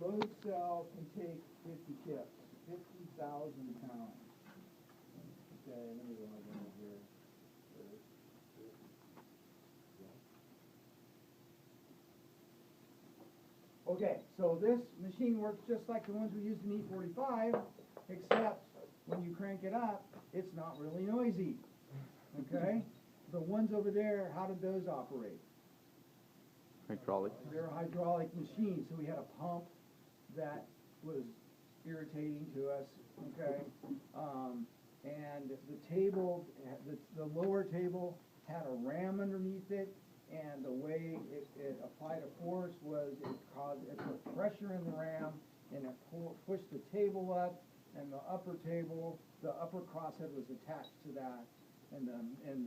load cell can take 50 kips, 50,000 pounds. Okay, let me go over here. Okay, so this machine works just like the ones we used in E45, except when you crank it up, it's not really noisy. Okay? The ones over there, how did those operate? Hydraulic. They're hydraulic machines, so we had a pump that was irritating to us, okay? And the table, the lower table had a ram underneath it, and the way it applied a force was it put pressure in the ram, and it pushed the table up, and the upper table, the upper crosshead was attached to that, and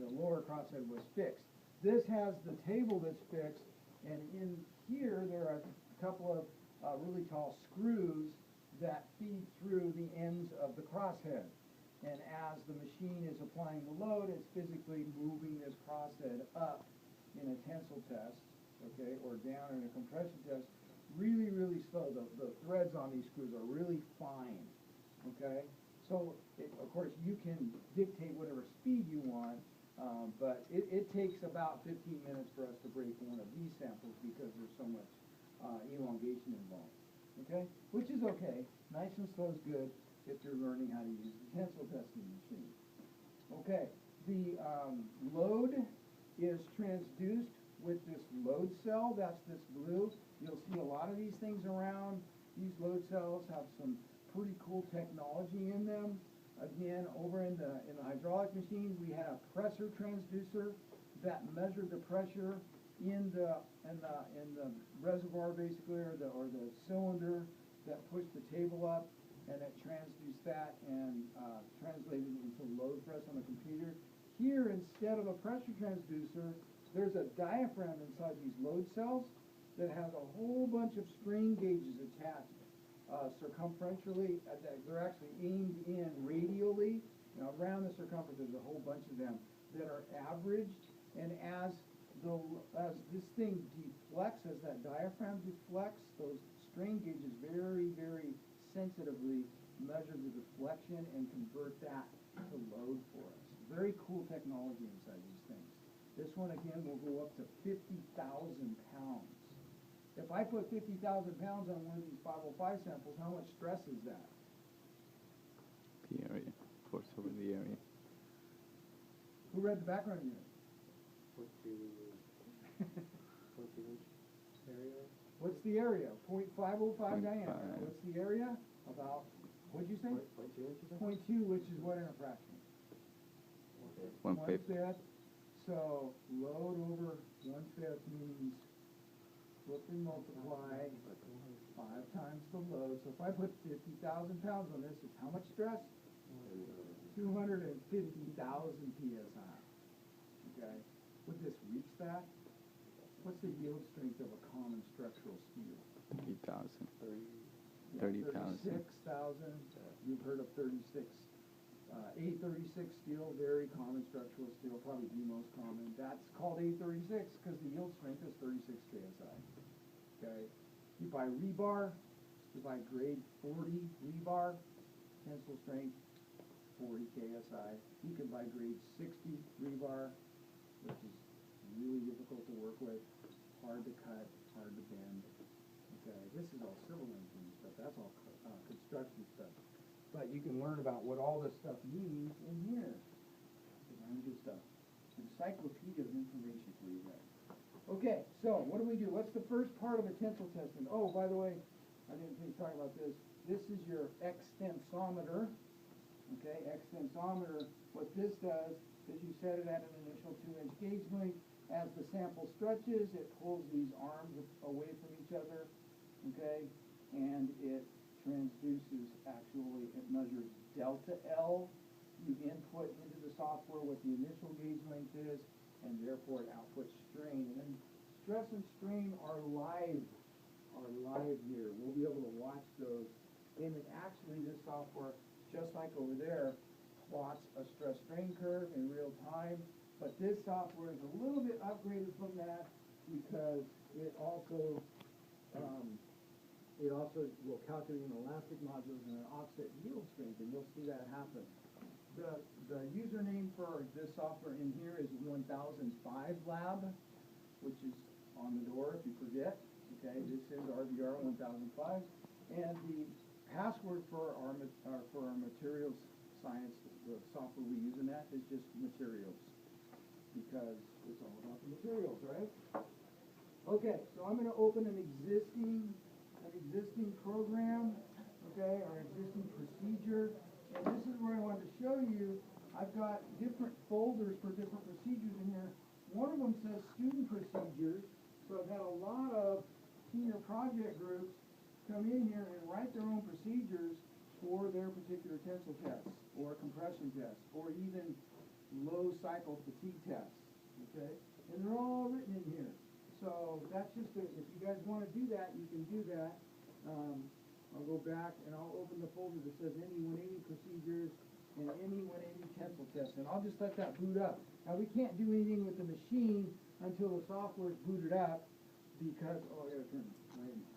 the lower crosshead was fixed. This has the table that's fixed, and in here there are a couple of really tall screws that feed through the ends of the crosshead. And as the machine is applying the load, it's physically moving this crosshead up in a tensile test, okay, or down in a compression test, really, really slow. The threads on these screws are really fine, okay? So, of course, you can dictate whatever speed you want, but it takes about 15 minutes for us to break one of these samples because there's so much elongation involved, okay? Which is okay. Nice and slow is good if you're learning how to use the tensile testing machine. Okay, the load is transduced with this load cell. That's this blue. You'll see a lot of these things around. These load cells have some pretty cool technology in them. Again, over in the hydraulic machine, we had a pressure transducer that measured the pressure in the reservoir, basically, or the cylinder that pushed the table up, and it transduced that and translated it into load for us on the computer. Here, instead of a pressure transducer, there's a diaphragm inside these load cells that has a whole bunch of strain gauges attached circumferentially. They're actually aimed in radially. Now, around the circumference, there's a whole bunch of them that are averaged, and as this thing deflects, as that diaphragm deflects, those strain gauges very, very sensitively measure the deflection and convert that to load for us. Very cool technology inside these things. This one, again, will go up to 50,000 pounds. If I put 50,000 pounds on one of these 505 samples, how much stress is that? The area. Force over the area. Who read the background unit? 14 inch area. What's the area? 0.505 diameter. 0.5. What's the area? About, what'd you say? 0.2 inches. 0.2, which is what in a fraction? 1/5. 1/5. So load over 1/5 means flip and multiply 5 times the load. So if I put 50,000 pounds on this, it's how much stress? 250,000 psi. Okay. Would this reach that? What's the yield strength of a common structural steel? 30,000. 30,000. 36,000. You've heard of 36. A36 steel, very common structural steel, probably the most common. That's called A36 because the yield strength is 36 KSI. Okay. You buy rebar, you buy grade 40 rebar, tensile strength 40 KSI. You can buy grade 60 rebar, which is really difficult to work with, hard to cut, hard to bend. Okay, this is all civil engineering stuff. That's all construction stuff. But you can learn about what all this stuff means in here. Very good stuff. Encyclopedia of information for you guys. Okay, so what do we do? What's the first part of a tensile testing? Oh, by the way, I didn't finish talking about this. This is your extensometer. Okay, extensometer. What this does is you set it at an initial 2-inch gauge length. As the sample stretches, it pulls these arms away from each other. Okay, and it transduces, actually, it measures delta L. You input into the software what the initial gauge length is, and therefore it outputs strain. And then stress and strain are live here. We'll be able to watch those. And it actually, this software, just like over there, plots a stress strain curve in real time. But this software is a little bit upgraded from that because it also also will calculate an elastic modulus and an offset yield strength, and you'll see that happen. The username for this software in here is 1005 Lab, which is on the door if you forget. Okay, this is RVR 1005, and the password for our materials science, the software we use in that is just materials, because it's all about the materials, right? Okay, so I'm going to open an existing program, okay, or existing procedure, and this is where I wanted to show you. I've got different folders for different procedures in here. One of them says student procedures, so I've had a lot of senior project groups come in here and write their own procedures for their particular tensile tests, or compression tests, or even low cycle fatigue tests, okay? And they're all written in here. So that's just, if you guys want to do that, you can do that. I'll go back and I'll open the folder that says any 180 procedures and any 180 tensile tests, and I'll just let that boot up. Now, we can't do anything with the machine until the software is booted up, because, oh, I gotta turn, wait a minute.